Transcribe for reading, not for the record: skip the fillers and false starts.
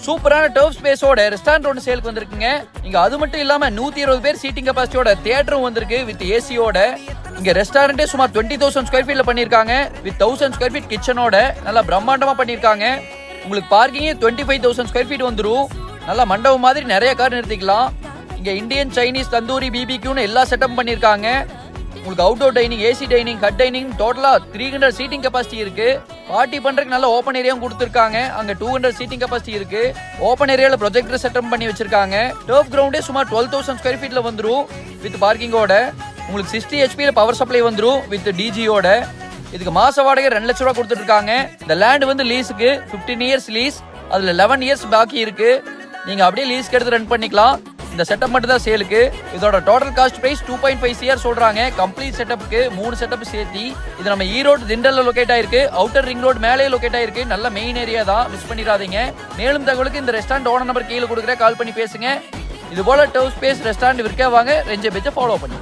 சூப்பரான turf ஸ்பேஸோட restaurant ஒன்று சேலுக்கு வந்திருக்குங்க. இங்க அது மட்டும் இல்லாம 120 பேர் சீட்டிங் கெபாசிட்டியோட தியேட்டரும் வந்திருக்கு வித் ஏசியோட. இங்க ரெஸ்டாரண்டே சுமார் 20,000 ஸ்கொயர் ஃபீட்ல பண்ணிருக்காங்க வித் 1000 ஸ்கொயர் ஃபீட் கிச்சனோட. நல்லா பிரம்மாண்டமா பண்ணிருக்காங்க. உங்களுக்கு பார்க்கிங்கே 25,000 ஸ்கொயர் ஃபீட் வந்துரும். நல்லா மண்டபம் மாதிரி நிறைய கார் நிறுத்திக்கலாம். இங்க இந்தியன், சைனீஸ், தந்தூரி, பிபிக்யூன்னு எல்லா செட்டப் பண்ணிருக்காங்க. உங்களுக்கு outdoor dining, AC dining, hut dining, டோட்டலா 300 சீட்டிங் கெபாசிட்டி இருக்கு. பார்ட்டி பண்றதுக்கு நல்ல ஓப்பன் ஏரியாவும் கொடுத்துருக்காங்க. அங்க 200 சீட்டிங் கெபாசிட்டி இருக்கு. ஓப்பன் ஏரியால ப்ரொஜெக்டர் செட்டப் பண்ணி வச்சிருக்காங்க. டர்ஃப் கிரவுண்டே சுமார் 12,000 ஸ்கொயர் ஃபீட்ல வந்துரும் வித் பார்க்கிங்கோட. உங்களுக்கு 60 HP பவர் சப்ளை வந்துரும் வித் டிஜியோட. இதுக்கு மாச வாடகை 2 லட்சம் ரூபாய் கொடுத்துட்டு இருக்காங்க. இந்த லேண்ட் வந்து லீஸுக்கு 15 இயர்ஸ் லீஸ். அதுல 11 இயர்ஸ் பாக்கி இருக்கு. நீங்க அப்படியே லீஸ்க்கு எடுத்து ரன் பண்ணிக்கலாம். இந்த செட்டப் மட்டும் தான் சேலுக்கு. இதோட டோட்டல் காஸ்ட் பிரைஸ் 2.5 CR சொல்றாங்க. கம்ப்ளீட் செட்டப்புக்கு 3 செட்டப் சேர்த்தி. இது நம்ம ஈரோடு திண்டல்ல லொகேட் ஆயிருக்கு. அவுட்டர் ரிங் ரோட் மேலே லொகேட் ஆயிருக்கு. நல்ல மெயின் ஏரியா தான், மிஸ் பண்ணிடாதீங்க. மேலும் தகவலுக்கு இந்த ரெஸ்டாரண்ட் ஓனர் நம்பர் கீழே கொடுக்குற கால் பண்ணி பேசுங்க. இது போல டர்ஃப் ஸ்பேஸ் ரெஸ்டாரண்ட் விற்க வாங்க. ரெஞ்ச பேஜை ஃபாலோ பண்ணி